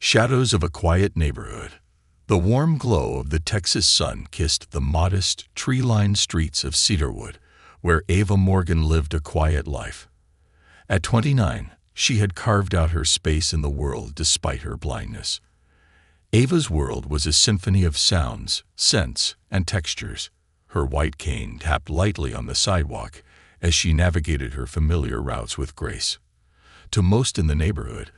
Shadows of a quiet neighborhood. The warm glow of the Texas sun kissed the modest, tree-lined streets of Cedarwood, where Ava Morgan lived a quiet life. At 29, she had carved out her space in the world despite her blindness. Ava's world was a symphony of sounds, scents, and textures. Her white cane tapped lightly on the sidewalk as she navigated her familiar routes with grace. To most in the neighborhood,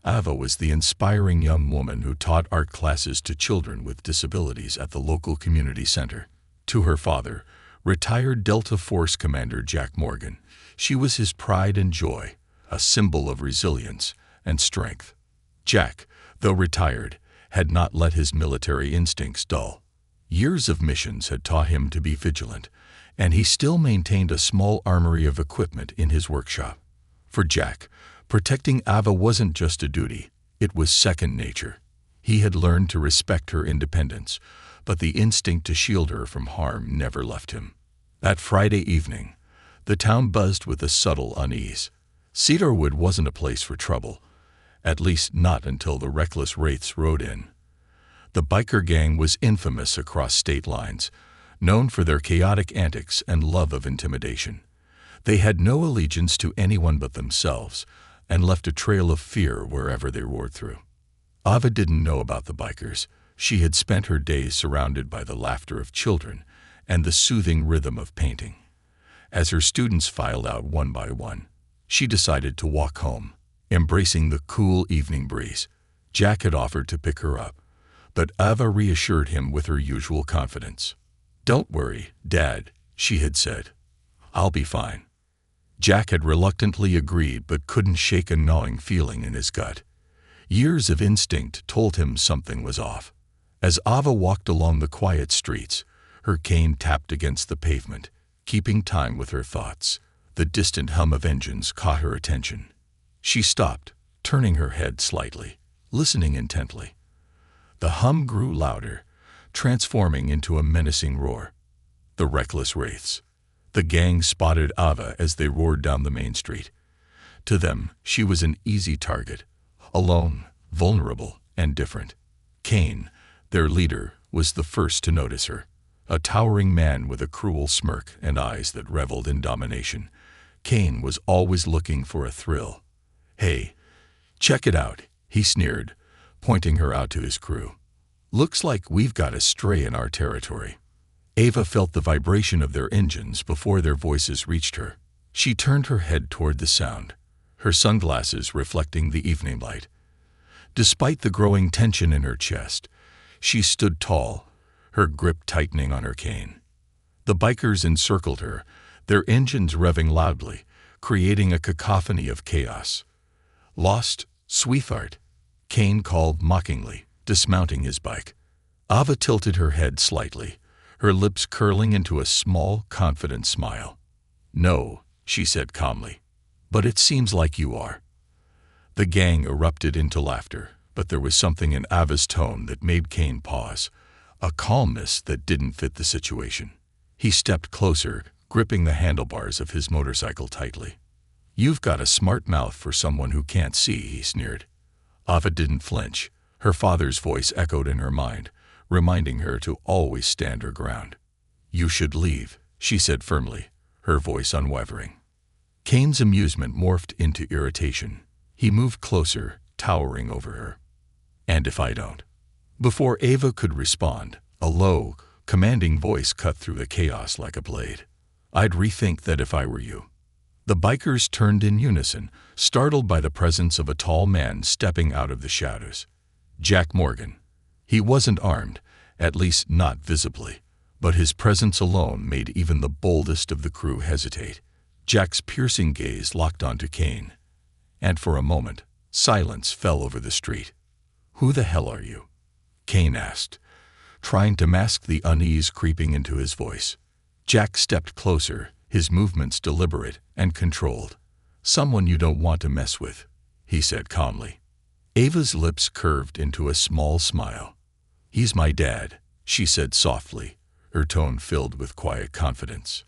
Ava was the inspiring young woman who taught art classes to children with disabilities at the local community center. To her father, retired Delta Force Commander Jack Morgan, she was his pride and joy, a symbol of resilience and strength. Jack, though retired, had not let his military instincts dull. Years of missions had taught him to be vigilant, and he still maintained a small armory of equipment in his workshop. For Jack, protecting Ava wasn't just a duty, it was second nature. He had learned to respect her independence, but the instinct to shield her from harm never left him. That Friday evening, the town buzzed with a subtle unease. Cedarwood wasn't a place for trouble, at least not until the reckless wraiths rode in. The biker gang was infamous across state lines, known for their chaotic antics and love of intimidation. They had no allegiance to anyone but themselves, and left a trail of fear wherever they roared through. Ava didn't know about the bikers. She had spent her days surrounded by the laughter of children and the soothing rhythm of painting. As her students filed out one by one, she decided to walk home, embracing the cool evening breeze. Jack had offered to pick her up, but Ava reassured him with her usual confidence. "Don't worry, Dad," she had said. "I'll be fine." Jack had reluctantly agreed but couldn't shake a gnawing feeling in his gut. Years of instinct told him something was off. As Ava walked along the quiet streets, her cane tapped against the pavement, keeping time with her thoughts. The distant hum of engines caught her attention. She stopped, turning her head slightly, listening intently. The hum grew louder, transforming into a menacing roar. The reckless wraiths. The gang spotted Ava as they roared down the main street. To them, she was an easy target, alone, vulnerable, and different. Kane, their leader, was the first to notice her. A towering man with a cruel smirk and eyes that reveled in domination. Kane was always looking for a thrill. "Hey, check it out," he sneered, pointing her out to his crew. "Looks like we've got a stray in our territory." Ava felt the vibration of their engines before their voices reached her. She turned her head toward the sound, her sunglasses reflecting the evening light. Despite the growing tension in her chest, she stood tall, her grip tightening on her cane. The bikers encircled her, their engines revving loudly, creating a cacophony of chaos. "Lost, sweetheart," Kane called mockingly, dismounting his bike. Ava tilted her head slightly, her lips curling into a small, confident smile. "No," she said calmly, "but it seems like you are." The gang erupted into laughter, but there was something in Ava's tone that made Kane pause, a calmness that didn't fit the situation. He stepped closer, gripping the handlebars of his motorcycle tightly. "You've got a smart mouth for someone who can't see," he sneered. Ava didn't flinch. Her father's voice echoed in her mind, reminding her to always stand her ground. "You should leave," she said firmly, her voice unwavering. Kane's amusement morphed into irritation. He moved closer, towering over her. "And if I don't?" Before Ava could respond, a low, commanding voice cut through the chaos like a blade. "I'd rethink that if I were you." The bikers turned in unison, startled by the presence of a tall man stepping out of the shadows. Jack Morgan. He wasn't armed, at least not visibly, but his presence alone made even the boldest of the crew hesitate. Jack's piercing gaze locked onto Kane, and for a moment, silence fell over the street. "Who the hell are you?" Kane asked, trying to mask the unease creeping into his voice. Jack stepped closer, his movements deliberate and controlled. "Someone you don't want to mess with," he said calmly. Ava's lips curved into a small smile. "He's my dad," she said softly, her tone filled with quiet confidence.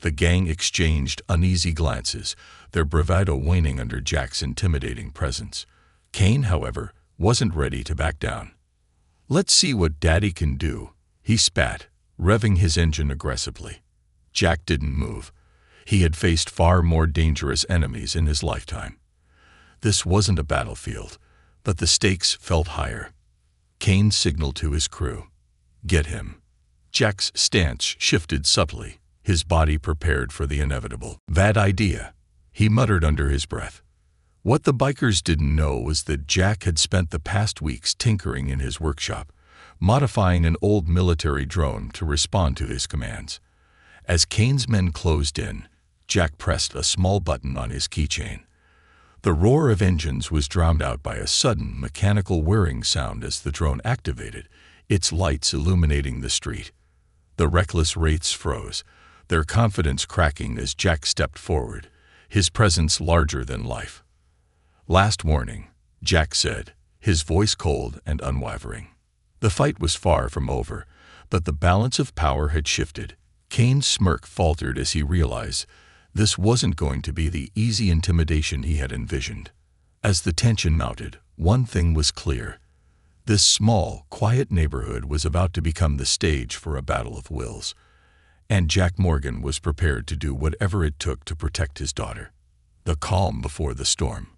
The gang exchanged uneasy glances, their bravado waning under Jack's intimidating presence. Kane, however, wasn't ready to back down. "Let's see what Daddy can do," he spat, revving his engine aggressively. Jack didn't move. He had faced far more dangerous enemies in his lifetime. This wasn't a battlefield, but the stakes felt higher. Kane signaled to his crew. "Get him." Jack's stance shifted subtly, his body prepared for the inevitable. "Bad idea," he muttered under his breath. What the bikers didn't know was that Jack had spent the past weeks tinkering in his workshop, modifying an old military drone to respond to his commands. As Kane's men closed in, Jack pressed a small button on his keychain. The roar of engines was drowned out by a sudden mechanical whirring sound as the drone activated, its lights illuminating the street. The reckless wraiths froze, their confidence cracking as Jack stepped forward, his presence larger than life. "Last warning," Jack said, his voice cold and unwavering. The fight was far from over, but the balance of power had shifted. Kane's smirk faltered as he realized this wasn't going to be the easy intimidation he had envisioned. As the tension mounted, one thing was clear. This small, quiet neighborhood was about to become the stage for a battle of wills, and Jack Morgan was prepared to do whatever it took to protect his daughter. The calm before the storm.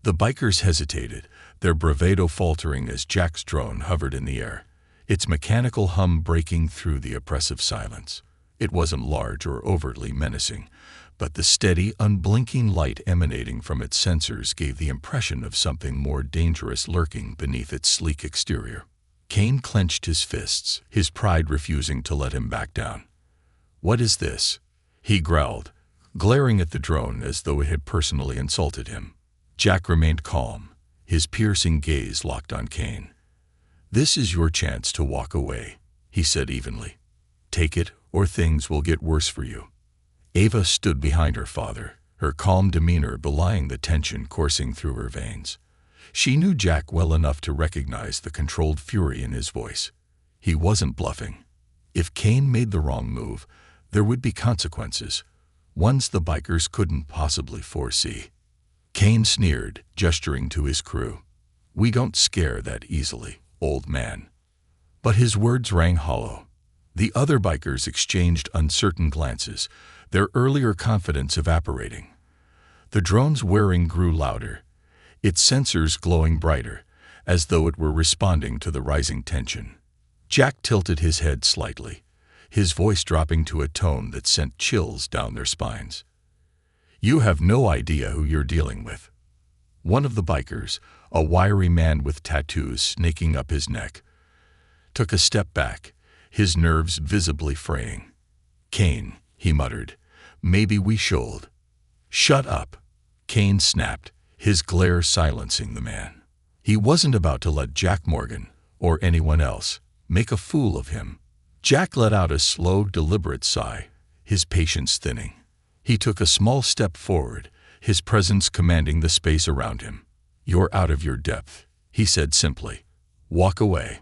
The bikers hesitated, their bravado faltering as Jack's drone hovered in the air, its mechanical hum breaking through the oppressive silence. It wasn't large or overtly menacing, but the steady, unblinking light emanating from its sensors gave the impression of something more dangerous lurking beneath its sleek exterior. Kane clenched his fists, his pride refusing to let him back down. "What is this?" he growled, glaring at the drone as though it had personally insulted him. Jack remained calm, his piercing gaze locked on Kane. "This is your chance to walk away," he said evenly. "Take it, or things will get worse for you." Ava stood behind her father, her calm demeanor belying the tension coursing through her veins. She knew Jack well enough to recognize the controlled fury in his voice. He wasn't bluffing. If Kane made the wrong move, there would be consequences, ones the bikers couldn't possibly foresee. Kane sneered, gesturing to his crew. "We don't scare that easily, old man." But his words rang hollow. The other bikers exchanged uncertain glances, their earlier confidence evaporating. The drone's whirring grew louder, its sensors glowing brighter, as though it were responding to the rising tension. Jack tilted his head slightly, his voice dropping to a tone that sent chills down their spines. "You have no idea who you're dealing with." One of the bikers, a wiry man with tattoos snaking up his neck, took a step back, his nerves visibly fraying. "Kane," he muttered, "maybe we should." "Shut up," Kane snapped, his glare silencing the man. He wasn't about to let Jack Morgan, or anyone else, make a fool of him. Jack let out a slow, deliberate sigh, his patience thinning. He took a small step forward, his presence commanding the space around him. "You're out of your depth," he said simply. "Walk away."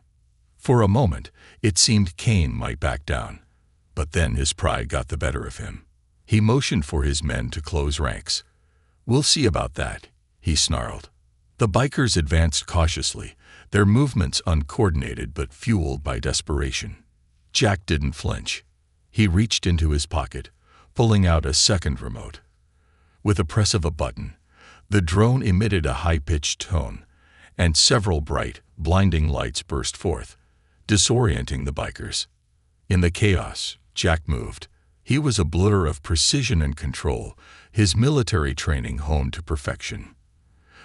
For a moment, it seemed Kane might back down, but then his pride got the better of him. He motioned for his men to close ranks. "We'll see about that," he snarled. The bikers advanced cautiously, their movements uncoordinated but fueled by desperation. Jack didn't flinch. He reached into his pocket, pulling out a second remote. With a press of a button, the drone emitted a high-pitched tone, and several bright, blinding lights burst forth, disorienting the bikers. In the chaos, Jack moved. He was a blur of precision and control, his military training honed to perfection.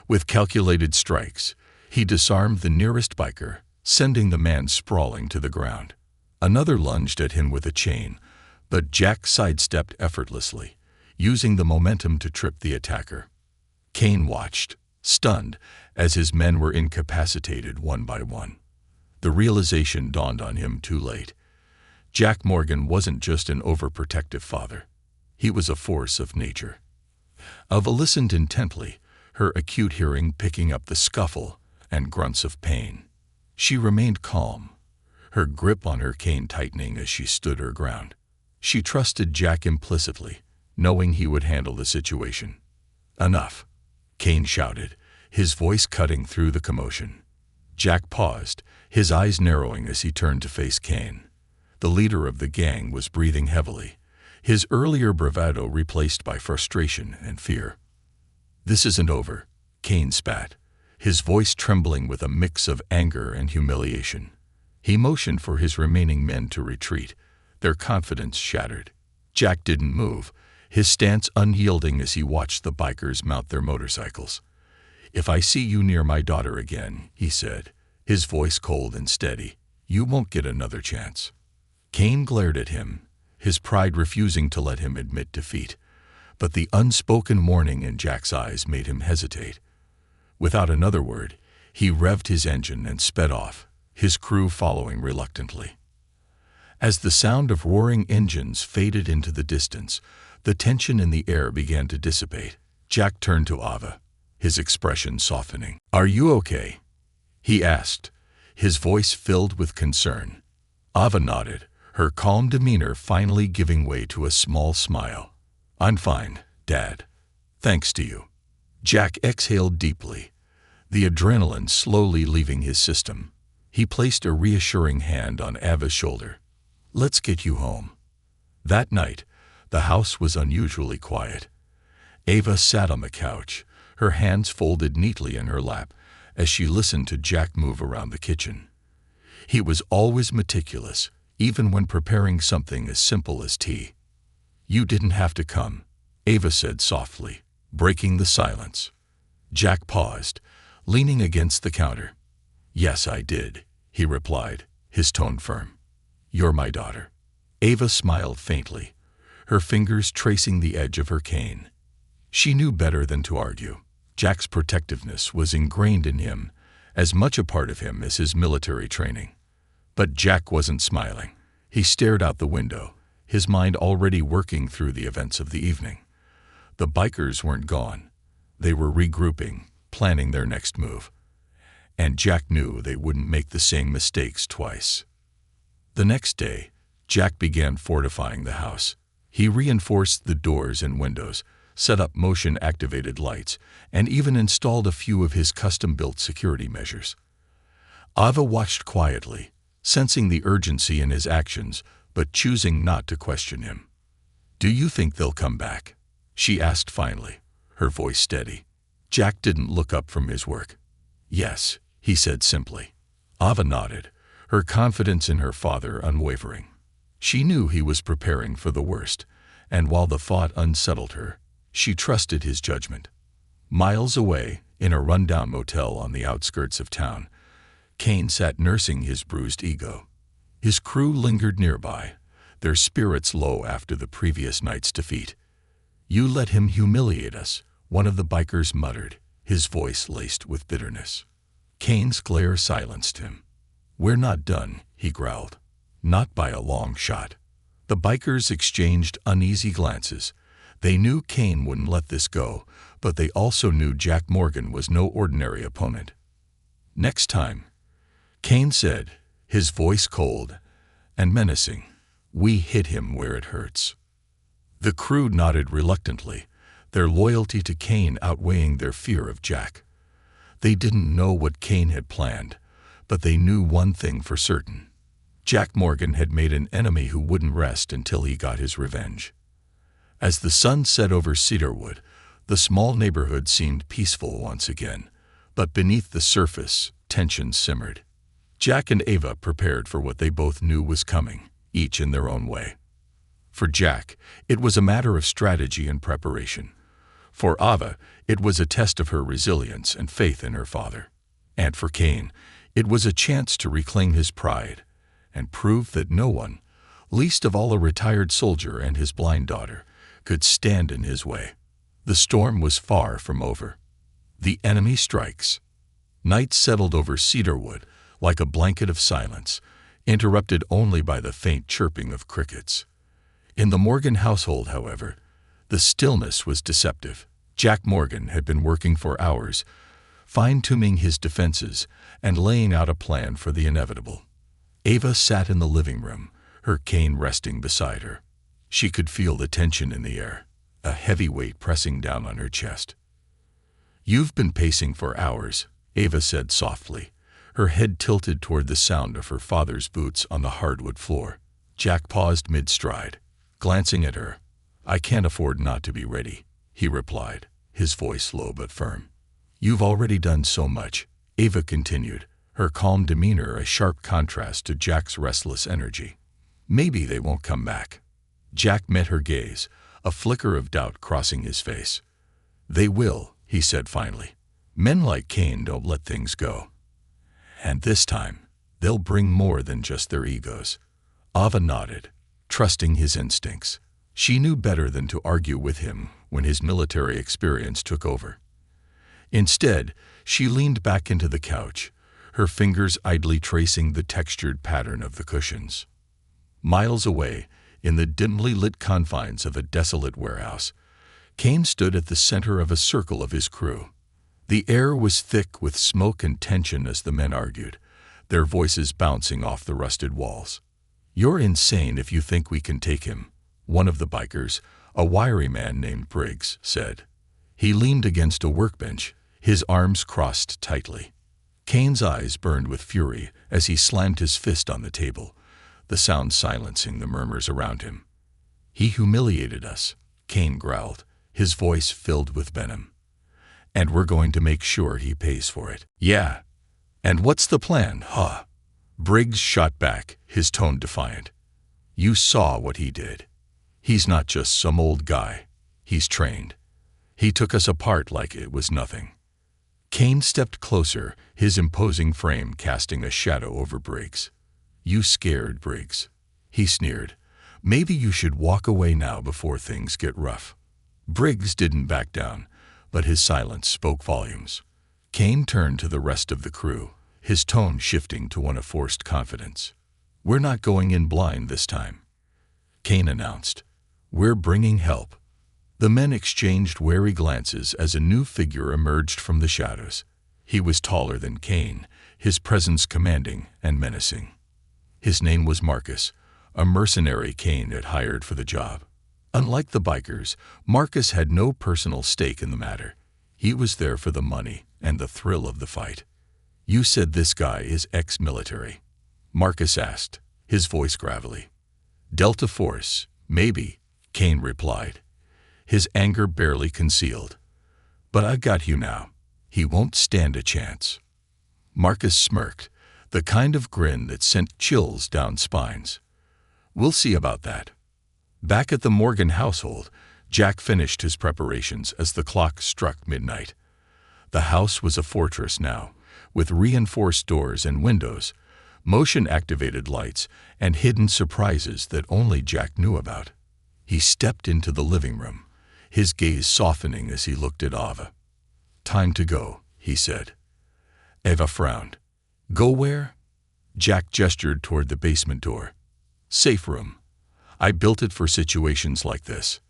With calculated strikes, he disarmed the nearest biker, sending the man sprawling to the ground. Another lunged at him with a chain, but Jack sidestepped effortlessly, using the momentum to trip the attacker. Kane watched, stunned, as his men were incapacitated one by one. The realization dawned on him too late. Jack Morgan wasn't just an overprotective father. He was a force of nature. Ava listened intently, her acute hearing picking up the scuffle and grunts of pain. She remained calm, her grip on her cane tightening as she stood her ground. She trusted Jack implicitly, knowing he would handle the situation. "Enough," Kane shouted, his voice cutting through the commotion. Jack paused, his eyes narrowing as he turned to face Kane. The leader of the gang was breathing heavily, his earlier bravado replaced by frustration and fear. "This isn't over," Kane spat, his voice trembling with a mix of anger and humiliation. He motioned for his remaining men to retreat, their confidence shattered. Jack didn't move, his stance unyielding as he watched the bikers mount their motorcycles. "If I see you near my daughter again," he said, his voice cold and steady, "you won't get another chance." Kane glared at him, his pride refusing to let him admit defeat, but the unspoken warning in Jack's eyes made him hesitate. Without another word, he revved his engine and sped off, his crew following reluctantly. As the sound of roaring engines faded into the distance, the tension in the air began to dissipate. Jack turned to Ava, his expression softening. "Are you okay?" he asked, his voice filled with concern. Ava nodded, her calm demeanor finally giving way to a small smile. "I'm fine, Dad. Thanks to you." Jack exhaled deeply, the adrenaline slowly leaving his system. He placed a reassuring hand on Ava's shoulder. "Let's get you home." That night, the house was unusually quiet. Ava sat on the couch, her hands folded neatly in her lap, as she listened to Jack move around the kitchen. He was always meticulous, even when preparing something as simple as tea. "You didn't have to come," Ava said softly, breaking the silence. Jack paused, leaning against the counter. "Yes, I did," he replied, his tone firm. "You're my daughter." Ava smiled faintly, her fingers tracing the edge of her cane. She knew better than to argue. Jack's protectiveness was ingrained in him, as much a part of him as his military training. But Jack wasn't smiling. He stared out the window, his mind already working through the events of the evening. The bikers weren't gone. They were regrouping, planning their next move. And Jack knew they wouldn't make the same mistakes twice. The next day, Jack began fortifying the house. He reinforced the doors and windows, set up motion-activated lights, and even installed a few of his custom-built security measures. Ava watched quietly, sensing the urgency in his actions, but choosing not to question him. "Do you think they'll come back?" she asked finally, her voice steady. Jack didn't look up from his work. "Yes," he said simply. Ava nodded, her confidence in her father unwavering. She knew he was preparing for the worst, and while the thought unsettled her, she trusted his judgment. Miles away, in a rundown motel on the outskirts of town, Kane sat nursing his bruised ego. His crew lingered nearby, their spirits low after the previous night's defeat. "You let him humiliate us," one of the bikers muttered, his voice laced with bitterness. Kane's glare silenced him. "We're not done," he growled. "Not by a long shot." The bikers exchanged uneasy glances. They knew Kane wouldn't let this go, but they also knew Jack Morgan was no ordinary opponent. "Next time," Kane said, his voice cold and menacing, "we hit him where it hurts." The crew nodded reluctantly, their loyalty to Kane outweighing their fear of Jack. They didn't know what Kane had planned, but they knew one thing for certain. Jack Morgan had made an enemy who wouldn't rest until he got his revenge. As the sun set over Cedarwood, the small neighborhood seemed peaceful once again, but beneath the surface, tension simmered. Jack and Ava prepared for what they both knew was coming, each in their own way. For Jack, it was a matter of strategy and preparation. For Ava, it was a test of her resilience and faith in her father. And for Kane, it was a chance to reclaim his pride and prove that no one, least of all a retired soldier and his blind daughter, could stand in his way. The storm was far from over. The enemy strikes. Night settled over Cedarwood like a blanket of silence, interrupted only by the faint chirping of crickets. In the Morgan household, however, the stillness was deceptive. Jack Morgan had been working for hours, fine-tuning his defenses and laying out a plan for the inevitable. Ava sat in the living room, her cane resting beside her. She could feel the tension in the air, a heavy weight pressing down on her chest. "You've been pacing for hours," Ava said softly, her head tilted toward the sound of her father's boots on the hardwood floor. Jack paused mid-stride, glancing at her. "I can't afford not to be ready," he replied, his voice low but firm. "You've already done so much," Ava continued, her calm demeanor a sharp contrast to Jack's restless energy. "Maybe they won't come back." Jack met her gaze, a flicker of doubt crossing his face. "They will," he said finally. "Men like Cain don't let things go. And this time, they'll bring more than just their egos." Ava nodded, trusting his instincts. She knew better than to argue with him when his military experience took over. Instead, she leaned back into the couch, her fingers idly tracing the textured pattern of the cushions. Miles away, in the dimly lit confines of a desolate warehouse, Cain stood at the center of a circle of his crew. The air was thick with smoke and tension as the men argued, their voices bouncing off the rusted walls. "You're insane if you think we can take him," one of the bikers, a wiry man named Briggs, said. He leaned against a workbench, his arms crossed tightly. Cain's eyes burned with fury as he slammed his fist on the table, the sound silencing the murmurs around him. "He humiliated us," Cain growled, his voice filled with venom. "And we're going to make sure he pays for it." "Yeah. And what's the plan, huh?" Briggs shot back, his tone defiant. "You saw what he did. He's not just some old guy. He's trained. He took us apart like it was nothing." Cain stepped closer, his imposing frame casting a shadow over Briggs. "You scared, Briggs," he sneered. "Maybe you should walk away now before things get rough." Briggs didn't back down, but his silence spoke volumes. Cain turned to the rest of the crew, his tone shifting to one of forced confidence. "We're not going in blind this time," Cain announced. "We're bringing help." The men exchanged wary glances as a new figure emerged from the shadows. He was taller than Cain, his presence commanding and menacing. His name was Marcus, a mercenary Cain had hired for the job. Unlike the bikers, Marcus had no personal stake in the matter. He was there for the money and the thrill of the fight. "You said this guy is ex-military?" Marcus asked, his voice gravelly. "Delta Force, maybe," Cain replied, his anger barely concealed. "But I got you now. He won't stand a chance." Marcus smirked, the kind of grin that sent chills down spines. "We'll see about that." Back at the Morgan household, Jack finished his preparations as the clock struck midnight. The house was a fortress now, with reinforced doors and windows, motion-activated lights, and hidden surprises that only Jack knew about. He stepped into the living room, his gaze softening as he looked at Ava. "Time to go," he said. Ava frowned. "Go where?" Jack gestured toward the basement door. "Safe room. I built it for situations like this."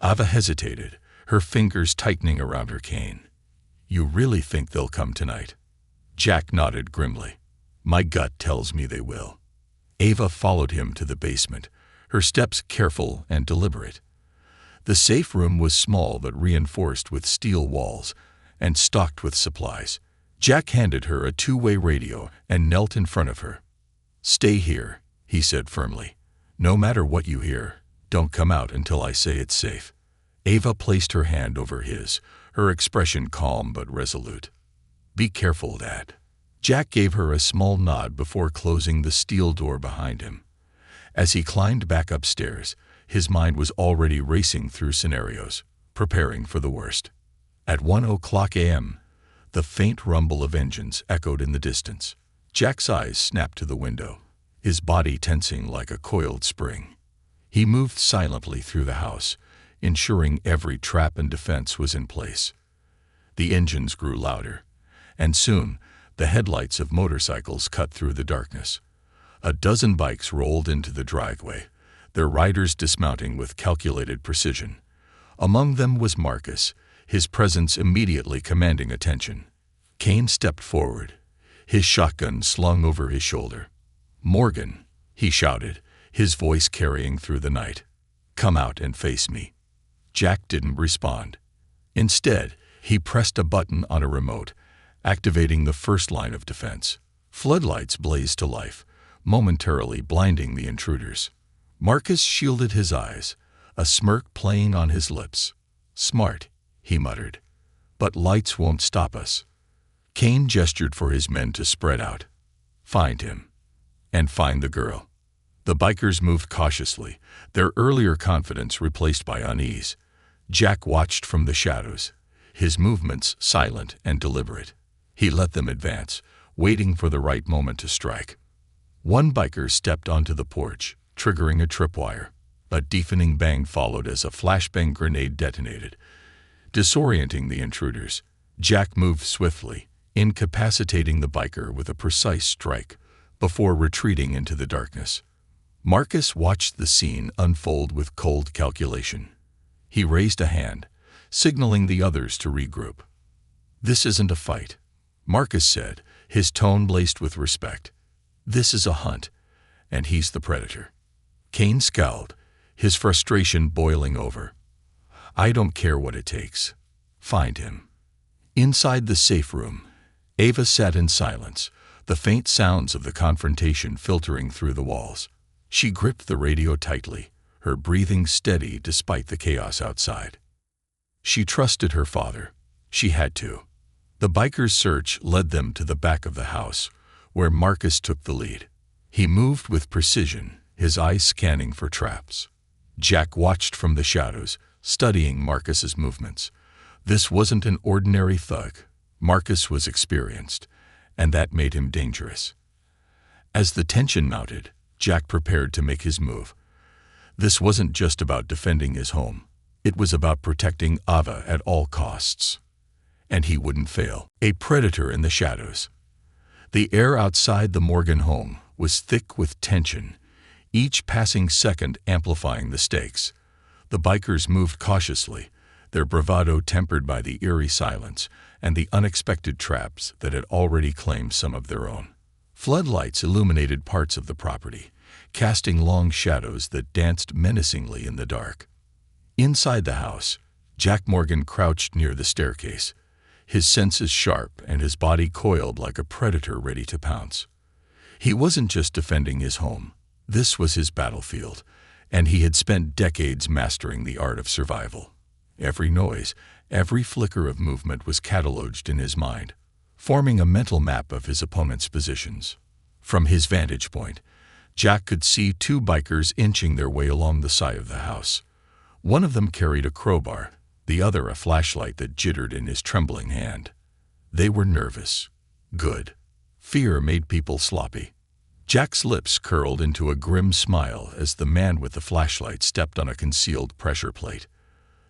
Ava hesitated, her fingers tightening around her cane. "You really think they'll come tonight?" Jack nodded grimly. "My gut tells me they will." Ava followed him to the basement, her steps careful and deliberate. The safe room was small but reinforced with steel walls and stocked with supplies. Jack handed her a two-way radio and knelt in front of her. "Stay here," he said firmly. "No matter what you hear, don't come out until I say it's safe." Ava placed her hand over his, her expression calm but resolute. "Be careful, Dad." Jack gave her a small nod before closing the steel door behind him. As he climbed back upstairs, his mind was already racing through scenarios, preparing for the worst. At 1:00 a.m., the faint rumble of engines echoed in the distance. Jack's eyes snapped to the window, his body tensing like a coiled spring. He moved silently through the house, ensuring every trap and defense was in place. The engines grew louder, and soon the headlights of motorcycles cut through the darkness. A dozen bikes rolled into the driveway, their riders dismounting with calculated precision. Among them was Marcus, his presence immediately commanding attention. Cain stepped forward, his shotgun slung over his shoulder. "Morgan," he shouted, his voice carrying through the night. "Come out and face me." Jack didn't respond. Instead, he pressed a button on a remote, activating the first line of defense. Floodlights blazed to life, momentarily blinding the intruders. Marcus shielded his eyes, a smirk playing on his lips. "Smart," he muttered. "But lights won't stop us." Kane gestured for his men to spread out. "Find him. And find the girl." The bikers moved cautiously, their earlier confidence replaced by unease. Jack watched from the shadows, his movements silent and deliberate. He let them advance, waiting for the right moment to strike. One biker stepped onto the porch, triggering a tripwire. A deafening bang followed as a flashbang grenade detonated, disorienting the intruders. Jack moved swiftly, incapacitating the biker with a precise strike, before retreating into the darkness. Marcus watched the scene unfold with cold calculation. He raised a hand, signaling the others to regroup. "This isn't a fight," Marcus said, his tone laced with respect. "This is a hunt, and he's the predator." Kane scowled, his frustration boiling over. "I don't care what it takes. Find him." Inside the safe room, Ava sat in silence, the faint sounds of the confrontation filtering through the walls. She gripped the radio tightly, her breathing steady despite the chaos outside. She trusted her father. She had to. The bikers' search led them to the back of the house, where Marcus took the lead. He moved with precision, his eyes scanning for traps. Jack watched from the shadows, studying Marcus's movements. This wasn't an ordinary thug. Marcus was experienced, and that made him dangerous. As the tension mounted, Jack prepared to make his move. This wasn't just about defending his home. It was about protecting Ava at all costs. And he wouldn't fail. A predator in the shadows. The air outside the Morgan home was thick with tension, each passing second amplifying the stakes. The bikers moved cautiously, their bravado tempered by the eerie silence and the unexpected traps that had already claimed some of their own. Floodlights illuminated parts of the property, casting long shadows that danced menacingly in the dark. Inside the house, Jack Morgan crouched near the staircase, his senses sharp and his body coiled like a predator ready to pounce. He wasn't just defending his home. This was his battlefield, and he had spent decades mastering the art of survival. Every noise, every flicker of movement was cataloged in his mind, forming a mental map of his opponent's positions. From his vantage point, Jack could see two bikers inching their way along the side of the house. One of them carried a crowbar, the other a flashlight that jittered in his trembling hand. They were nervous. Good. Fear made people sloppy. Jack's lips curled into a grim smile as the man with the flashlight stepped on a concealed pressure plate.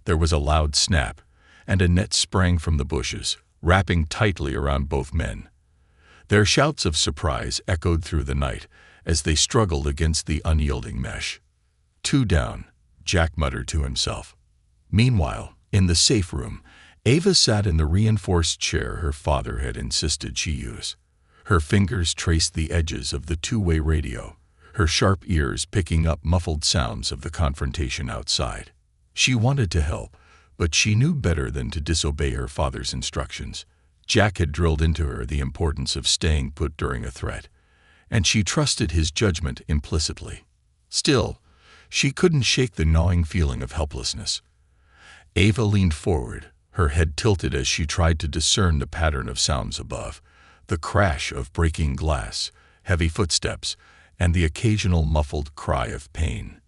There was a loud snap, and a net sprang from the bushes, wrapping tightly around both men. Their shouts of surprise echoed through the night as they struggled against the unyielding mesh. "Two down," Jack muttered to himself. Meanwhile, in the safe room, Ava sat in the reinforced chair her father had insisted she use. Her fingers traced the edges of the two-way radio, her sharp ears picking up muffled sounds of the confrontation outside. She wanted to help, but she knew better than to disobey her father's instructions. Jack had drilled into her the importance of staying put during a threat, and she trusted his judgment implicitly. Still, she couldn't shake the gnawing feeling of helplessness. Ava leaned forward, her head tilted as she tried to discern the pattern of sounds above, the crash of breaking glass, heavy footsteps, and the occasional muffled cry of pain.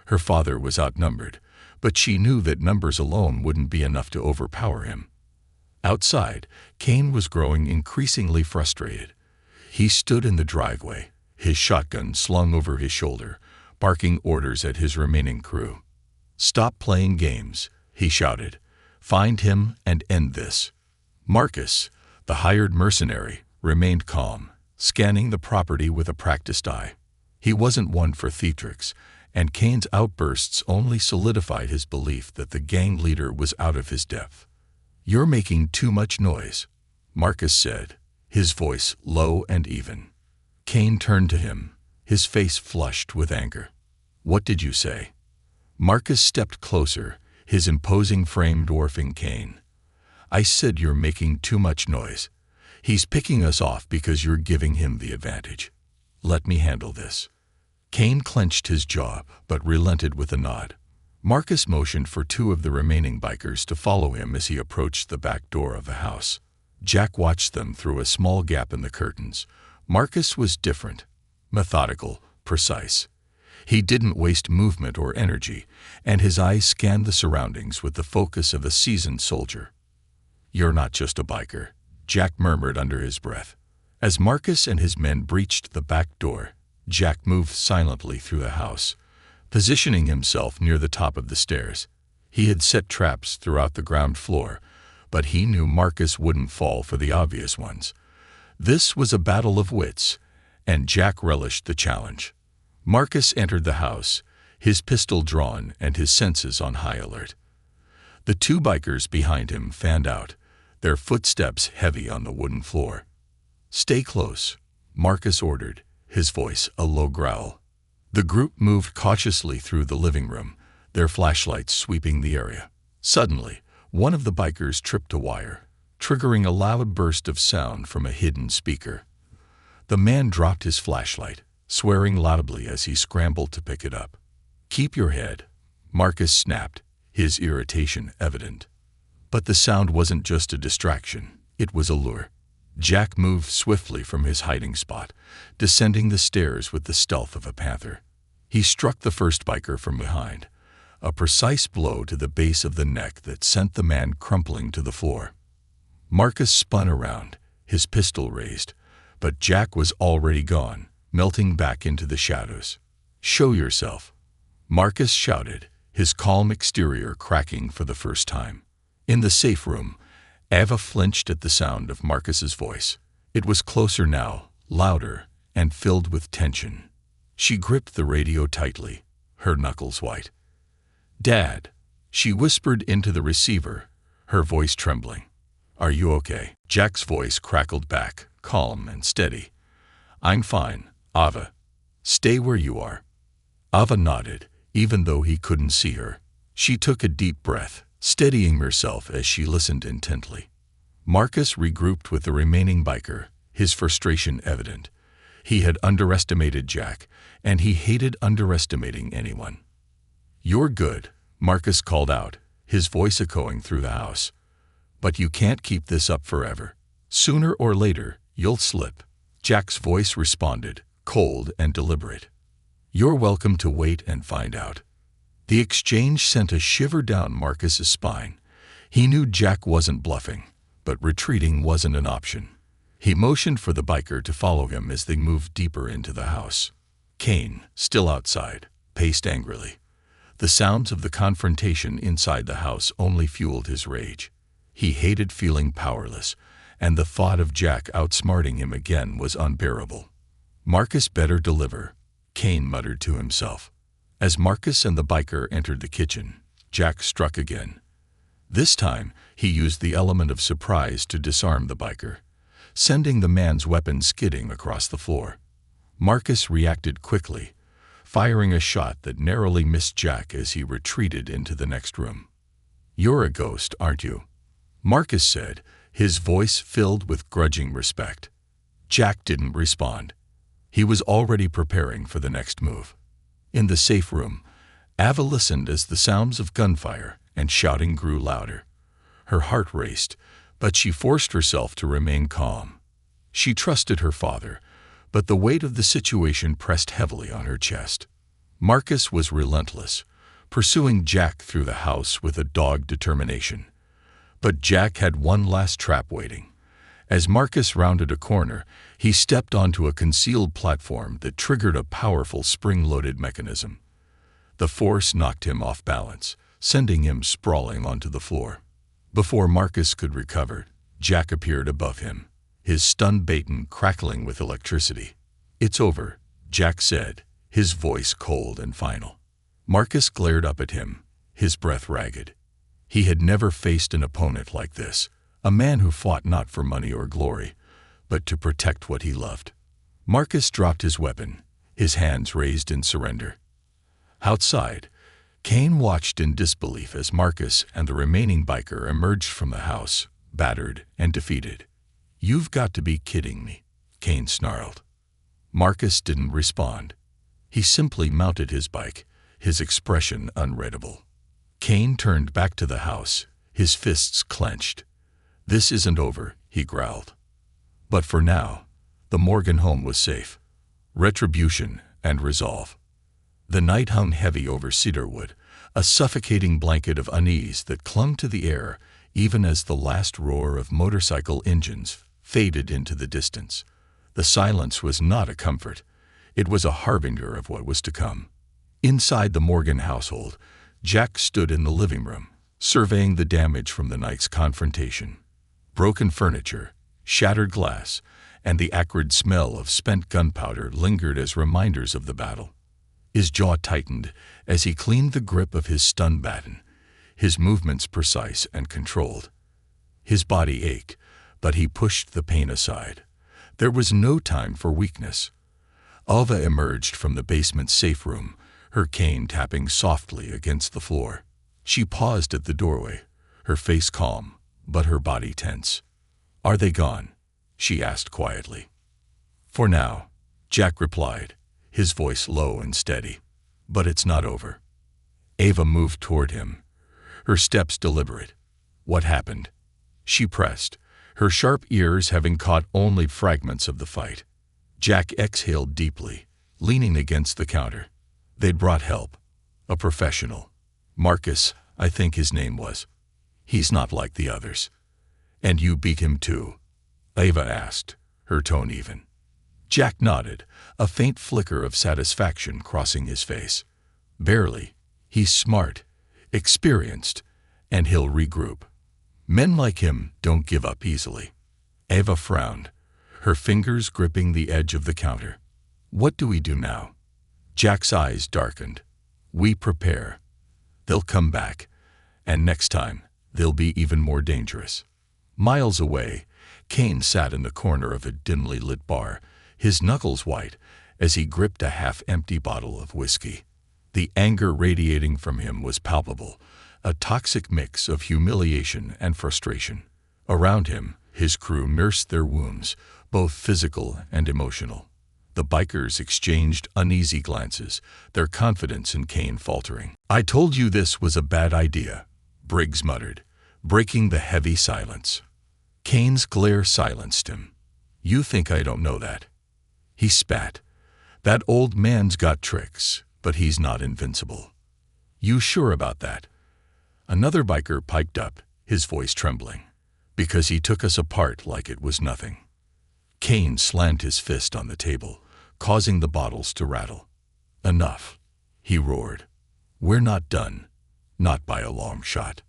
Her father was outnumbered, but she knew that numbers alone wouldn't be enough to overpower him. Outside, Kane was growing increasingly frustrated. He stood in the driveway, his shotgun slung over his shoulder, barking orders at his remaining crew. "Stop playing games," he shouted. "Find him and end this." Marcus, the hired mercenary, remained calm, scanning the property with a practiced eye. He wasn't one for theatrics, and Kane's outbursts only solidified his belief that the gang leader was out of his depth. "You're making too much noise," Marcus said, his voice low and even. Kane turned to him, his face flushed with anger. "What did you say?" Marcus stepped closer, his imposing frame dwarfing Kane. "I said you're making too much noise." He's picking us off because you're giving him the advantage. Let me handle this." Kane clenched his jaw, but relented with a nod. Marcus motioned for two of the remaining bikers to follow him as he approached the back door of the house. Jack watched them through a small gap in the curtains. Marcus was different, methodical, precise. He didn't waste movement or energy, and his eyes scanned the surroundings with the focus of a seasoned soldier. "You're not just a biker," Jack murmured under his breath. As Marcus and his men breached the back door, Jack moved silently through the house, positioning himself near the top of the stairs. He had set traps throughout the ground floor, but he knew Marcus wouldn't fall for the obvious ones. This was a battle of wits, and Jack relished the challenge. Marcus entered the house, his pistol drawn and his senses on high alert. The two bikers behind him fanned out, their footsteps heavy on the wooden floor. "Stay close," Marcus ordered, his voice a low growl. The group moved cautiously through the living room, their flashlights sweeping the area. Suddenly, one of the bikers tripped a wire, triggering a loud burst of sound from a hidden speaker. The man dropped his flashlight, swearing laudably as he scrambled to pick it up. "Keep your head," Marcus snapped, his irritation evident. But the sound wasn't just a distraction, it was a lure. Jack moved swiftly from his hiding spot, descending the stairs with the stealth of a panther. He struck the first biker from behind, a precise blow to the base of the neck that sent the man crumpling to the floor. Marcus spun around, his pistol raised, but Jack was already gone, melting back into the shadows. "Show yourself," Marcus shouted, his calm exterior cracking for the first time. In the safe room, Ava flinched at the sound of Marcus's voice. It was closer now, louder, and filled with tension. She gripped the radio tightly, her knuckles white. "Dad," she whispered into the receiver, her voice trembling. "Are you okay?" Jack's voice crackled back, calm and steady. "I'm fine, Ava. Stay where you are." Ava nodded, even though he couldn't see her. She took a deep breath, steadying herself as she listened intently. Marcus regrouped with the remaining biker, his frustration evident. He had underestimated Jack, and he hated underestimating anyone. "You're good," Marcus called out, his voice echoing through the house. "But you can't keep this up forever. Sooner or later, you'll slip." Jack's voice responded, cold and deliberate. "You're welcome to wait and find out." The exchange sent a shiver down Marcus's spine. He knew Jack wasn't bluffing, but retreating wasn't an option. He motioned for the biker to follow him as they moved deeper into the house. Kane, still outside, paced angrily. The sounds of the confrontation inside the house only fueled his rage. He hated feeling powerless, and the thought of Jack outsmarting him again was unbearable. "Marcus better deliver," Kane muttered to himself. As Marcus and the biker entered the kitchen, Jack struck again. This time, he used the element of surprise to disarm the biker, sending the man's weapon skidding across the floor. Marcus reacted quickly, firing a shot that narrowly missed Jack as he retreated into the next room. "You're a ghost, aren't you?" Marcus said, his voice filled with grudging respect. Jack didn't respond. He was already preparing for the next move. In the safe room, Ava listened as the sounds of gunfire and shouting grew louder. Her heart raced, but she forced herself to remain calm. She trusted her father, but the weight of the situation pressed heavily on her chest. Marcus was relentless, pursuing Jack through the house with a dogged determination. But Jack had one last trap waiting. As Marcus rounded a corner, he stepped onto a concealed platform that triggered a powerful spring-loaded mechanism. The force knocked him off balance, sending him sprawling onto the floor. Before Marcus could recover, Jack appeared above him, his stunned baton crackling with electricity. "It's over," Jack said, his voice cold and final. Marcus glared up at him, his breath ragged. He had never faced an opponent like this. A man who fought not for money or glory, but to protect what he loved. Marcus dropped his weapon, his hands raised in surrender. Outside, Kane watched in disbelief as Marcus and the remaining biker emerged from the house, battered and defeated. "You've got to be kidding me," Kane snarled. Marcus didn't respond. He simply mounted his bike, his expression unreadable. Kane turned back to the house, his fists clenched. "This isn't over," he growled. But for now, the Morgan home was safe. Retribution and resolve. The night hung heavy over Cedarwood, a suffocating blanket of unease that clung to the air even as the last roar of motorcycle engines faded into the distance. The silence was not a comfort. It was a harbinger of what was to come. Inside the Morgan household, Jack stood in the living room, surveying the damage from the night's confrontation. Broken furniture, shattered glass, and the acrid smell of spent gunpowder lingered as reminders of the battle. His jaw tightened as he cleaned the grip of his stun baton, his movements precise and controlled. His body ached, but he pushed the pain aside. There was no time for weakness. Alva emerged from the basement's safe room, her cane tapping softly against the floor. She paused at the doorway, her face calm, but her body tense. "Are they gone?" she asked quietly. "For now," Jack replied, his voice low and steady. "But it's not over." Ava moved toward him, her steps deliberate. "What happened?" she pressed, her sharp ears having caught only fragments of the fight. Jack exhaled deeply, leaning against the counter. "They'd brought help. A professional. Marcus, I think his name was. He's not like the others." "And you beat him too?" Ava asked, her tone even. Jack nodded, a faint flicker of satisfaction crossing his face. "Barely. He's smart, experienced, and he'll regroup. Men like him don't give up easily." Ava frowned, her fingers gripping the edge of the counter. "What do we do now?" Jack's eyes darkened. "We prepare. They'll come back, and next time, they'll be even more dangerous." Miles away, Kane sat in the corner of a dimly lit bar, his knuckles white as he gripped a half-empty bottle of whiskey. The anger radiating from him was palpable, a toxic mix of humiliation and frustration. Around him, his crew nursed their wounds, both physical and emotional. The bikers exchanged uneasy glances, their confidence in Kane faltering. "I told you this was a bad idea," Briggs muttered, breaking the heavy silence. Kane's glare silenced him. "You think I don't know that?" He spat. "That old man's got tricks, but he's not invincible." "You sure about that?" Another biker piped up, his voice trembling. "Because he took us apart like it was nothing." Kane slammed his fist on the table, causing the bottles to rattle. "Enough," he roared. "We're not done. Not by a long shot."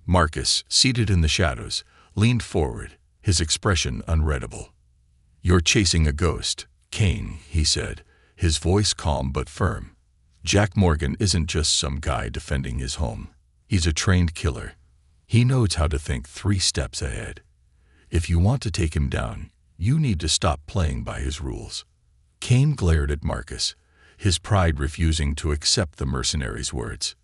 Marcus, seated in the shadows, leaned forward, his expression unreadable. "You're chasing a ghost, Kane," he said, his voice calm but firm. "Jack Morgan isn't just some guy defending his home. He's a trained killer. He knows how to think 3 steps ahead. If you want to take him down, you need to stop playing by his rules." Kane glared at Marcus, his pride refusing to accept the mercenary's words.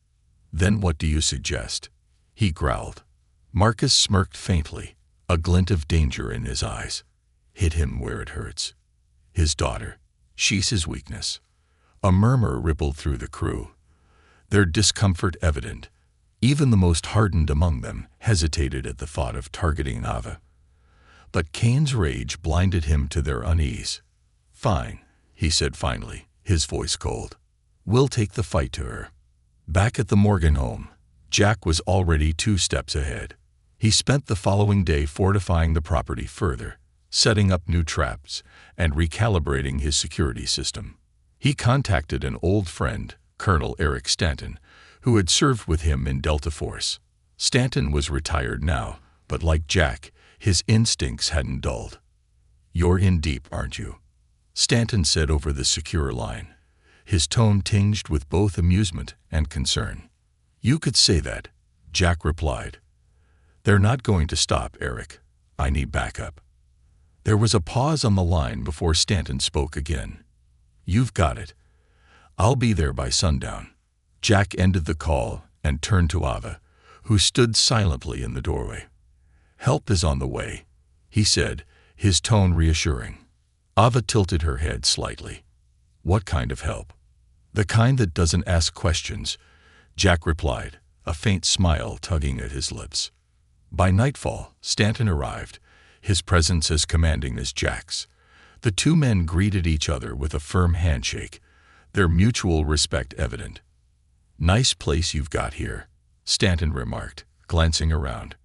"Then what do you suggest?" he growled. Marcus smirked faintly, a glint of danger in his eyes. "Hit him where it hurts. His daughter, she's his weakness." A murmur rippled through the crew, their discomfort evident. Even the most hardened among them hesitated at the thought of targeting Ava. But Kane's rage blinded him to their unease. "Fine," he said finally, his voice cold. "We'll take the fight to her." Back at the Morgan home, Jack was already 2 steps ahead. He spent the following day fortifying the property further, setting up new traps, and recalibrating his security system. He contacted an old friend, Colonel Eric Stanton, who had served with him in Delta Force. Stanton was retired now, but like Jack, his instincts hadn't dulled. "You're in deep, aren't you?" Stanton said over the secure line, his tone tinged with both amusement and concern. "You could say that," Jack replied. "They're not going to stop, Eric. I need backup." There was a pause on the line before Stanton spoke again. "You've got it. I'll be there by sundown." Jack ended the call and turned to Ava, who stood silently in the doorway. "Help is on the way," he said, his tone reassuring. Ava tilted her head slightly. "What kind of help?" "The kind that doesn't ask questions," Jack replied, a faint smile tugging at his lips. By nightfall, Stanton arrived, his presence as commanding as Jack's. The two men greeted each other with a firm handshake, their mutual respect evident. "Nice place you've got here," Stanton remarked, glancing around.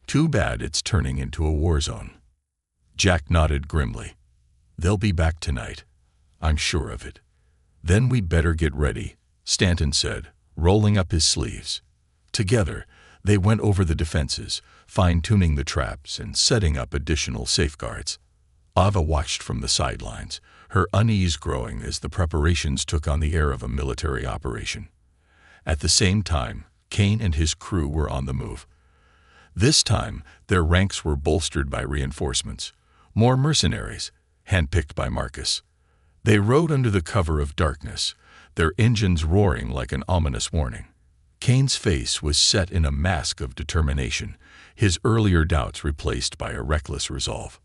"Too bad it's turning into a war zone." Jack nodded grimly. "They'll be back tonight. I'm sure of it." "Then we'd better get ready," Stanton said, rolling up his sleeves. Together, they went over the defenses, fine-tuning the traps and setting up additional safeguards. Ava watched from the sidelines, her unease growing as the preparations took on the air of a military operation. At the same time, Kane and his crew were on the move. This time, their ranks were bolstered by reinforcements, more mercenaries, handpicked by Marcus. They rode under the cover of darkness, their engines roaring like an ominous warning. Kane's face was set in a mask of determination, his earlier doubts replaced by a reckless resolve.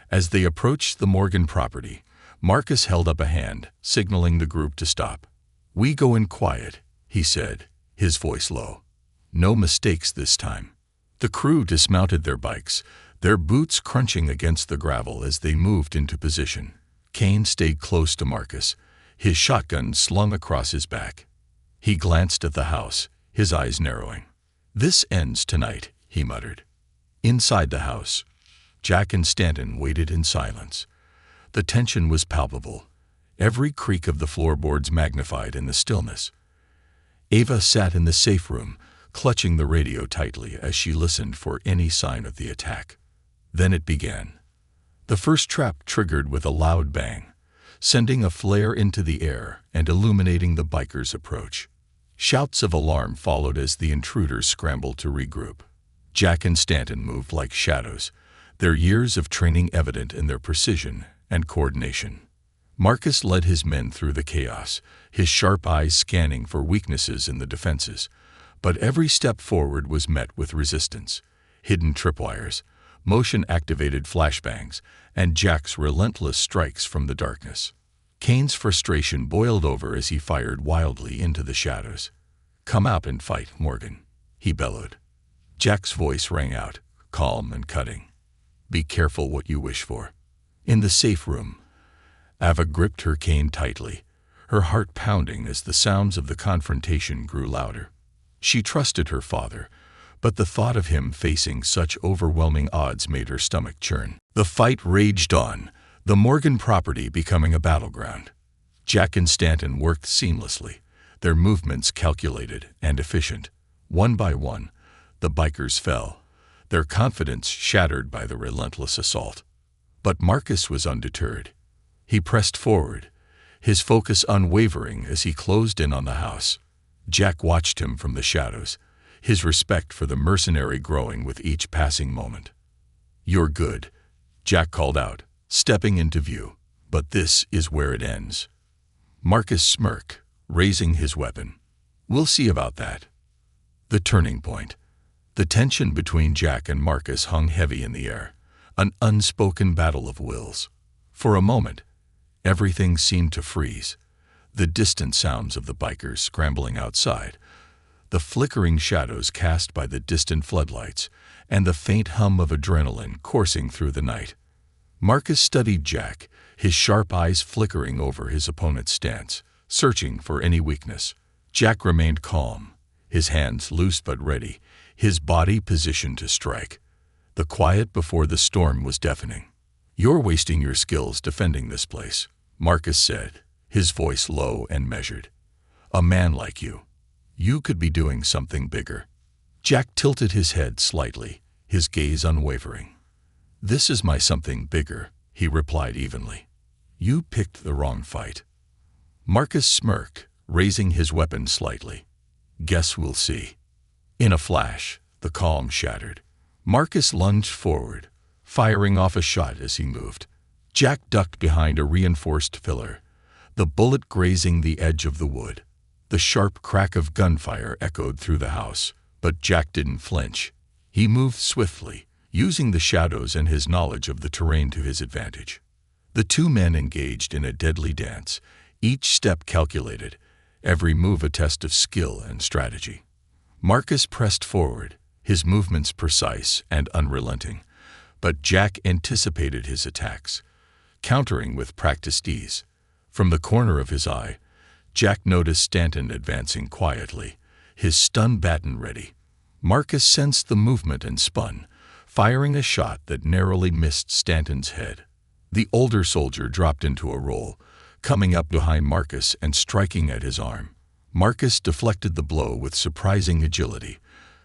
As they approached the Morgan property, Marcus held up a hand, signaling the group to stop. "We go in quiet," he said, his voice low. "No mistakes this time." The crew dismounted their bikes, their boots crunching against the gravel as they moved into position. Kane stayed close to Marcus, his shotgun slung across his back. He glanced at the house, his eyes narrowing. "This ends tonight," he muttered. Inside the house, Jack and Stanton waited in silence. The tension was palpable, every creak of the floorboards magnified in the stillness. Ava sat in the safe room, clutching the radio tightly as she listened for any sign of the attack. Then it began. The first trap triggered with a loud bang, sending a flare into the air and illuminating the bikers' approach. Shouts of alarm followed as the intruders scrambled to regroup. Jack and Stanton moved like shadows, their years of training evident in their precision and coordination. Marcus led his men through the chaos, his sharp eyes scanning for weaknesses in the defenses. But every step forward was met with resistance. Hidden tripwires, motion-activated flashbangs, and Jack's relentless strikes from the darkness. Kane's frustration boiled over as he fired wildly into the shadows. "Come out and fight, Morgan," he bellowed. Jack's voice rang out, calm and cutting. "Be careful what you wish for." In the safe room, Ava gripped her cane tightly, her heart pounding as the sounds of the confrontation grew louder. She trusted her father, but the thought of him facing such overwhelming odds made her stomach churn. The fight raged on, the Morgan property becoming a battleground. Jack and Stanton worked seamlessly, their movements calculated and efficient. One by one, the bikers fell, their confidence shattered by the relentless assault. But Marcus was undeterred. He pressed forward, his focus unwavering as he closed in on the house. Jack watched him from the shadows, his respect for the mercenary growing with each passing moment. "You're good," Jack called out, stepping into view, "but this is where it ends." Marcus smirked, raising his weapon. "We'll see about that." The turning point. The tension between Jack and Marcus hung heavy in the air, an unspoken battle of wills. For a moment, everything seemed to freeze. The distant sounds of the bikers scrambling outside, the flickering shadows cast by the distant floodlights, and the faint hum of adrenaline coursing through the night. Marcus studied Jack, his sharp eyes flickering over his opponent's stance, searching for any weakness. Jack remained calm, his hands loose but ready, his body positioned to strike. The quiet before the storm was deafening. "You're wasting your skills defending this place," Marcus said, his voice low and measured. "A man like you, you could be doing something bigger." Jack tilted his head slightly, his gaze unwavering. "This is my something bigger," he replied evenly. "You picked the wrong fight." Marcus smirked, raising his weapon slightly. "Guess we'll see." In a flash, the calm shattered. Marcus lunged forward, firing off a shot as he moved. Jack ducked behind a reinforced filler, the bullet grazing the edge of the wood. The sharp crack of gunfire echoed through the house, but Jack didn't flinch. He moved swiftly, using the shadows and his knowledge of the terrain to his advantage. The two men engaged in a deadly dance, each step calculated, every move a test of skill and strategy. Marcus pressed forward, his movements precise and unrelenting, but Jack anticipated his attacks, countering with practiced ease. From the corner of his eye, Jack noticed Stanton advancing quietly, his stun baton ready. Marcus sensed the movement and spun, firing a shot that narrowly missed Stanton's head. The older soldier dropped into a roll, coming up behind Marcus and striking at his arm. Marcus deflected the blow with surprising agility,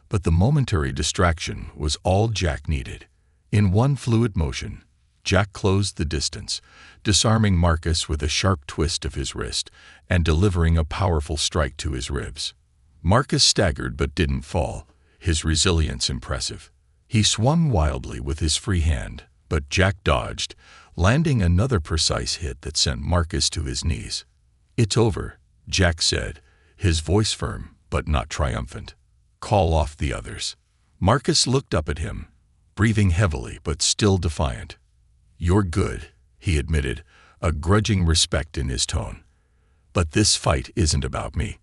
but the momentary distraction was all Jack needed. In one fluid motion, Jack closed the distance, disarming Marcus with a sharp twist of his wrist and delivering a powerful strike to his ribs. Marcus staggered but didn't fall, his resilience impressive. He swung wildly with his free hand, but Jack dodged, landing another precise hit that sent Marcus to his knees. "It's over," Jack said, his voice firm but not triumphant. "Call off the others." Marcus looked up at him, breathing heavily but still defiant. "You're good," he admitted, a grudging respect in his tone. "But this fight isn't about me."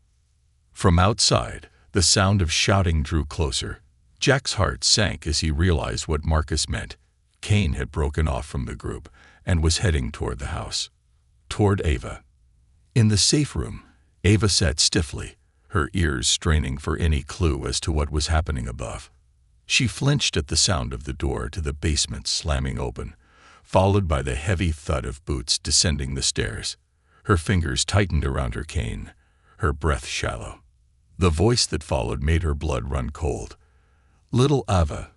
From outside, the sound of shouting drew closer. Jack's heart sank as he realized what Marcus meant. Kane had broken off from the group and was heading toward the house, toward Ava. In the safe room, Ava sat stiffly, her ears straining for any clue as to what was happening above. She flinched at the sound of the door to the basement slamming open, followed by the heavy thud of boots descending the stairs. Her fingers tightened around her cane, her breath shallow. The voice that followed made her blood run cold. "Little Ava,"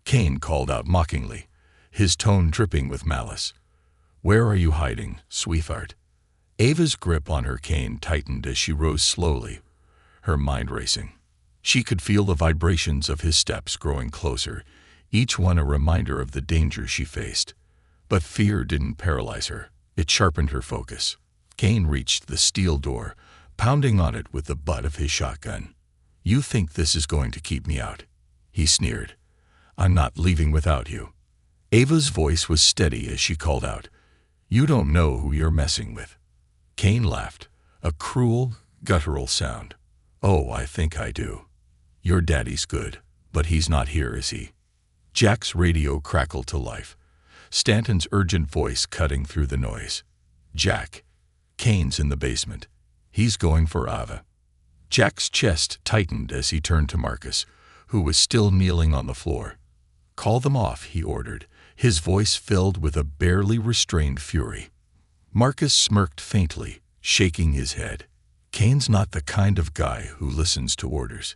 Kane called out mockingly, his tone dripping with malice. "Where are you hiding, sweetheart?" Ava's grip on her cane tightened as she rose slowly, her mind racing. She could feel the vibrations of his steps growing closer, each one a reminder of the danger she faced. But fear didn't paralyze her. It sharpened her focus. Kane reached the steel door, pounding on it with the butt of his shotgun. "You think this is going to keep me out?" he sneered. "I'm not leaving without you." Ava's voice was steady as she called out, "You don't know who you're messing with." Kane laughed, a cruel, guttural sound. "Oh, I think I do. Your daddy's good, but he's not here, is he?" Jack's radio crackled to life, Stanton's urgent voice cutting through the noise. "Jack, Kane's in the basement. He's going for Ava." Jack's chest tightened as he turned to Marcus, who was still kneeling on the floor. "Call them off," he ordered, his voice filled with a barely restrained fury. Marcus smirked faintly, shaking his head. Kane's not the kind of guy who listens to orders.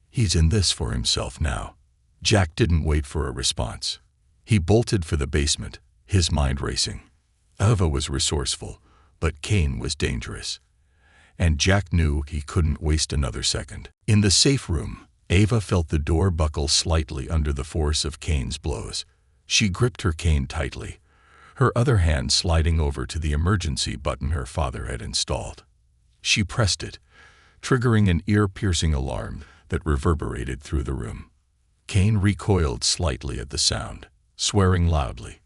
He's in this for himself now. Jack didn't wait for a response. He bolted for the basement, his mind racing. Ava was resourceful, but Kane was dangerous. And Jack knew he couldn't waste another second. In the safe room, Ava felt the door buckle slightly under the force of Kane's blows. She gripped her cane tightly, her other hand sliding over to the emergency button her father had installed. She pressed it, triggering an ear-piercing alarm that reverberated through the room. Kane recoiled slightly at the sound, swearing loudly.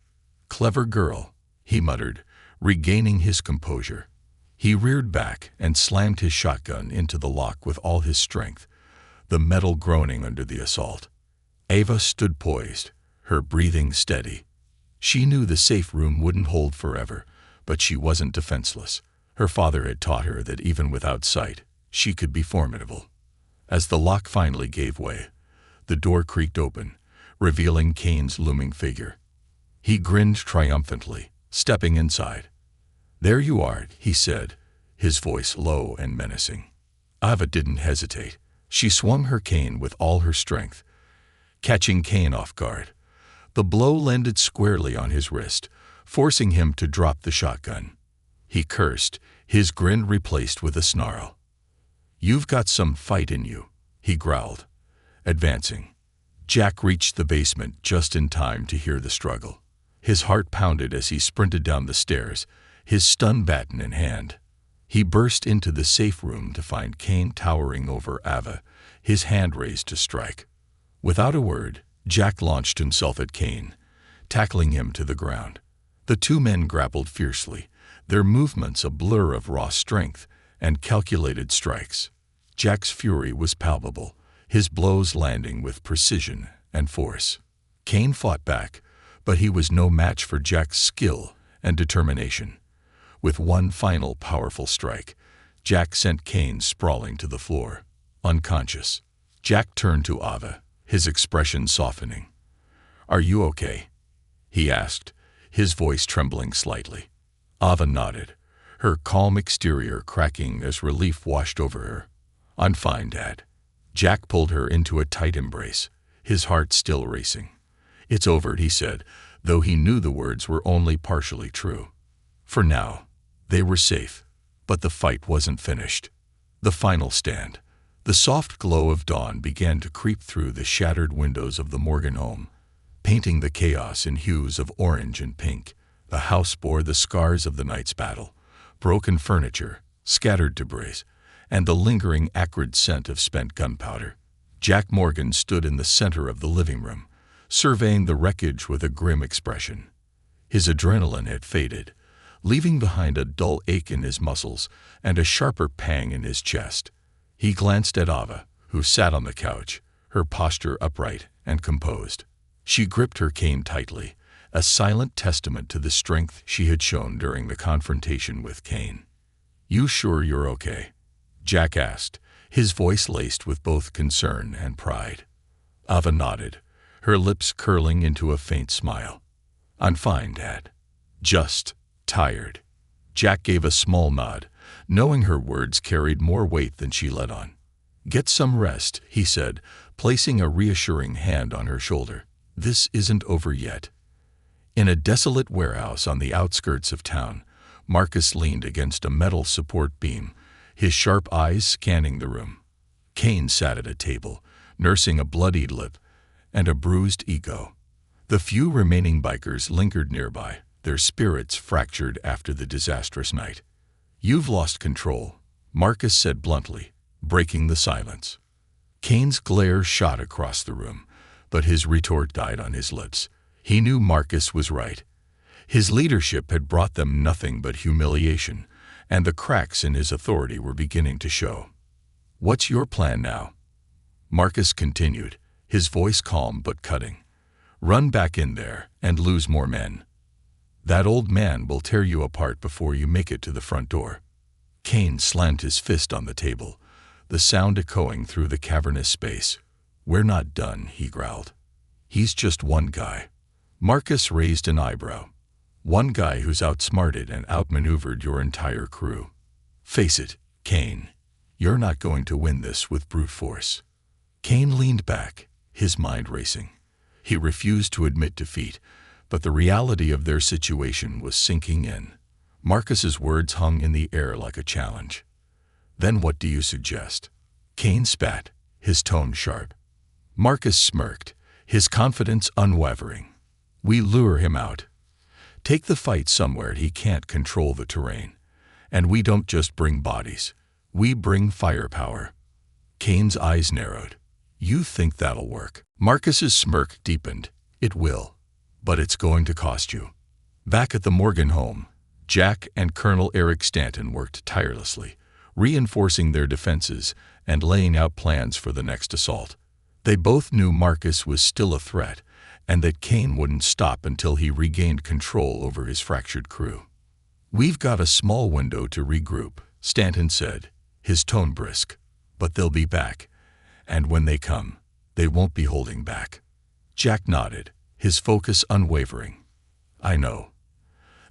"Clever girl," he muttered, regaining his composure. He reared back and slammed his shotgun into the lock with all his strength, the metal groaning under the assault. Ava stood poised, her breathing steady. She knew the safe room wouldn't hold forever, but she wasn't defenseless. Her father had taught her that even without sight, she could be formidable. As the lock finally gave way, the door creaked open, revealing Kane's looming figure. He grinned triumphantly, stepping inside. "There you are," he said, his voice low and menacing. Ava didn't hesitate. She swung her cane with all her strength, catching Kane off guard. The blow landed squarely on his wrist, forcing him to drop the shotgun. He cursed, his grin replaced with a snarl. "You've got some fight in you," he growled, advancing. Jack reached the basement just in time to hear the struggle. His heart pounded as he sprinted down the stairs, his stun baton in hand. He burst into the safe room to find Kane towering over Ava, his hand raised to strike. Without a word, Jack launched himself at Kane, tackling him to the ground. The two men grappled fiercely, their movements a blur of raw strength and calculated strikes. Jack's fury was palpable, his blows landing with precision and force. Kane fought back, but he was no match for Jack's skill and determination. With one final powerful strike, Jack sent Kane sprawling to the floor, unconscious. Jack turned to Ava, his expression softening. "Are you okay?" he asked, his voice trembling slightly. Ava nodded, her calm exterior cracking as relief washed over her. "I'm fine, Dad." Jack pulled her into a tight embrace, his heart still racing. "It's over," he said, though he knew the words were only partially true. For now, they were safe, but the fight wasn't finished. The final stand. The soft glow of dawn began to creep through the shattered windows of the Morgan home, painting the chaos in hues of orange and pink. The house bore the scars of the night's battle, broken furniture, scattered debris, and the lingering acrid scent of spent gunpowder. Jack Morgan stood in the center of the living room, surveying the wreckage with a grim expression. His adrenaline had faded, leaving behind a dull ache in his muscles and a sharper pang in his chest. He glanced at Ava, who sat on the couch, her posture upright and composed. She gripped her cane tightly, a silent testament to the strength she had shown during the confrontation with Kane. "You sure you're okay?" Jack asked, his voice laced with both concern and pride. Ava nodded, her lips curling into a faint smile. "I'm fine, Dad. Just tired." Jack gave a small nod, knowing her words carried more weight than she let on. "Get some rest," he said, placing a reassuring hand on her shoulder. "This isn't over yet." In a desolate warehouse on the outskirts of town, Marcus leaned against a metal support beam, his sharp eyes scanning the room. Kane sat at a table, nursing a bloodied lip and a bruised ego. The few remaining bikers lingered nearby, their spirits fractured after the disastrous night. "You've lost control," Marcus said bluntly, breaking the silence. Kane's glare shot across the room, but his retort died on his lips. He knew Marcus was right. His leadership had brought them nothing but humiliation, and the cracks in his authority were beginning to show. "What's your plan now?" Marcus continued, his voice calm but cutting. "Run back in there and lose more men. That old man will tear you apart before you make it to the front door." Kane slammed his fist on the table, the sound echoing through the cavernous space. "We're not done," he growled. "He's just one guy." Marcus raised an eyebrow. "One guy who's outsmarted and outmaneuvered your entire crew. Face it, Kane, you're not going to win this with brute force." Kane leaned back, his mind racing. He refused to admit defeat, but the reality of their situation was sinking in. Marcus's words hung in the air like a challenge. "Then what do you suggest?" Kane spat, his tone sharp. Marcus smirked, his confidence unwavering. "We lure him out. Take the fight somewhere he can't control the terrain. And we don't just bring bodies, we bring firepower." Kane's eyes narrowed. "You think that'll work?" Marcus's smirk deepened. "It will, but it's going to cost you." Back at the Morgan home, Jack and Colonel Eric Stanton worked tirelessly, reinforcing their defenses and laying out plans for the next assault. They both knew Marcus was still a threat, and that Kane wouldn't stop until he regained control over his fractured crew. "We've got a small window to regroup," Stanton said, his tone brisk. "But they'll be back, and when they come, they won't be holding back." Jack nodded, his focus unwavering. "I know.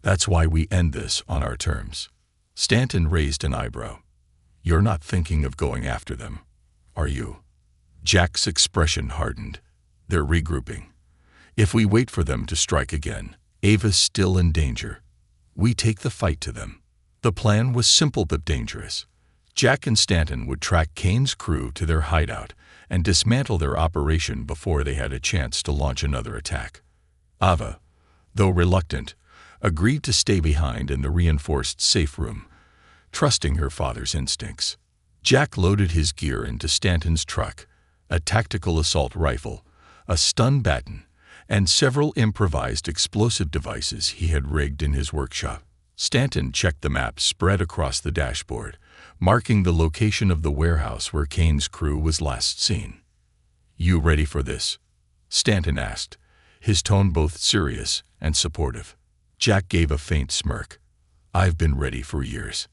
That's why we end this on our terms." Stanton raised an eyebrow. "You're not thinking of going after them, are you?" Jack's expression hardened. "They're regrouping. If we wait for them to strike again, Ava's still in danger. We take the fight to them." The plan was simple but dangerous. Jack and Stanton would track Kane's crew to their hideout and dismantle their operation before they had a chance to launch another attack. Ava, though reluctant, agreed to stay behind in the reinforced safe room, trusting her father's instincts. Jack loaded his gear into Stanton's truck, a tactical assault rifle, a stun baton, and several improvised explosive devices he had rigged in his workshop. Stanton checked the map spread across the dashboard, marking the location of the warehouse where Kane's crew was last seen. "You ready for this?" Stanton asked, his tone both serious and supportive. Jack gave a faint smirk. "I've been ready for years."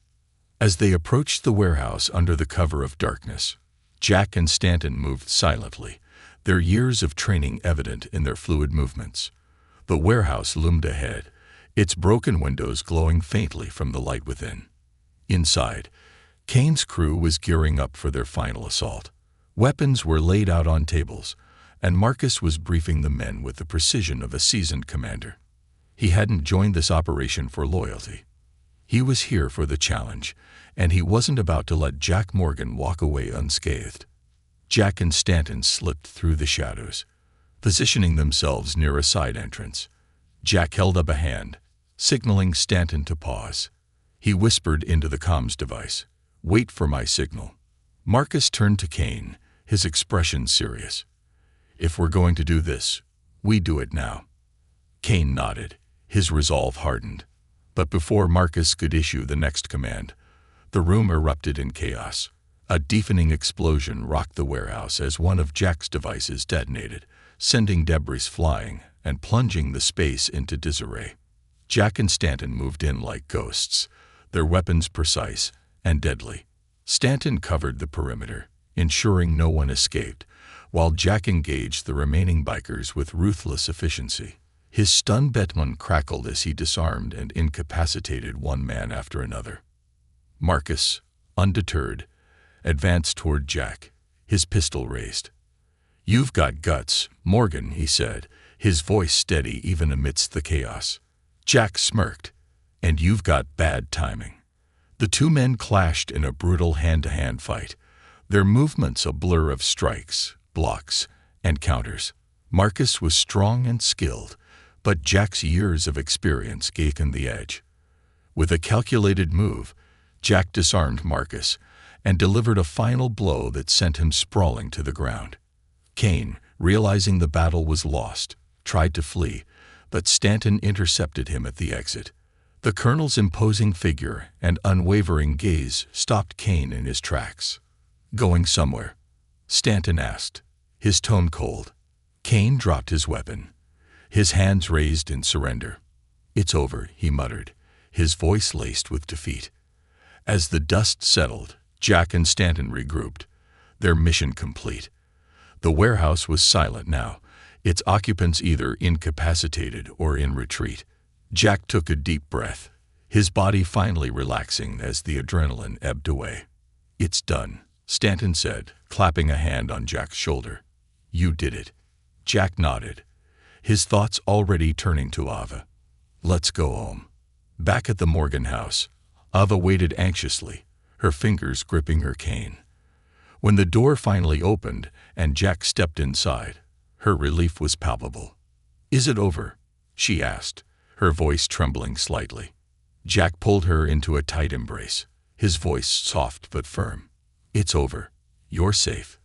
As they approached the warehouse under the cover of darkness, Jack and Stanton moved silently, their years of training evident in their fluid movements. The warehouse loomed ahead, its broken windows glowing faintly from the light within. Inside, Kane's crew was gearing up for their final assault. Weapons were laid out on tables, and Marcus was briefing the men with the precision of a seasoned commander. He hadn't joined this operation for loyalty. He was here for the challenge, and he wasn't about to let Jack Morgan walk away unscathed. Jack and Stanton slipped through the shadows, positioning themselves near a side entrance. Jack held up a hand, signaling Stanton to pause. He whispered into the comms device, "Wait for my signal." Marcus turned to Kane, his expression serious. "If we're going to do this, we do it now." Kane nodded, his resolve hardened. But before Marcus could issue the next command, the room erupted in chaos. A deafening explosion rocked the warehouse as one of Jack's devices detonated, sending debris flying and plunging the space into disarray. Jack and Stanton moved in like ghosts, their weapons precise and deadly. Stanton covered the perimeter, ensuring no one escaped, while Jack engaged the remaining bikers with ruthless efficiency. His stun baton crackled as he disarmed and incapacitated one man after another. Marcus, undeterred, advanced toward Jack, his pistol raised. "You've got guts, Morgan," he said, his voice steady even amidst the chaos. Jack smirked. "And you've got bad timing." The two men clashed in a brutal hand-to-hand fight, their movements a blur of strikes, blocks, and counters. Marcus was strong and skilled, but Jack's years of experience gave him the edge. With a calculated move, Jack disarmed Marcus and delivered a final blow that sent him sprawling to the ground. Kane, realizing the battle was lost, tried to flee, but Stanton intercepted him at the exit. The colonel's imposing figure and unwavering gaze stopped Kane in his tracks. "Going somewhere?" Stanton asked, his tone cold. Kane dropped his weapon, his hands raised in surrender. "It's over," he muttered, his voice laced with defeat. As the dust settled, Jack and Stanton regrouped, their mission complete. The warehouse was silent now, its occupants either incapacitated or in retreat. Jack took a deep breath, his body finally relaxing as the adrenaline ebbed away. "It's done," Stanton said, clapping a hand on Jack's shoulder. "You did it." Jack nodded, his thoughts already turning to Ava. "Let's go home." Back at the Morgan house, Ava waited anxiously, her fingers gripping her cane. When the door finally opened and Jack stepped inside, her relief was palpable. "Is it over?" she asked, her voice trembling slightly. Jack pulled her into a tight embrace, his voice soft but firm. "It's over. You're safe."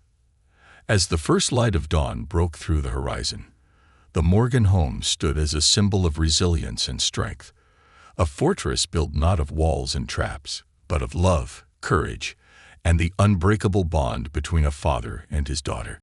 As the first light of dawn broke through the horizon, the Morgan home stood as a symbol of resilience and strength, a fortress built not of walls and traps, but of love, courage, and the unbreakable bond between a father and his daughter.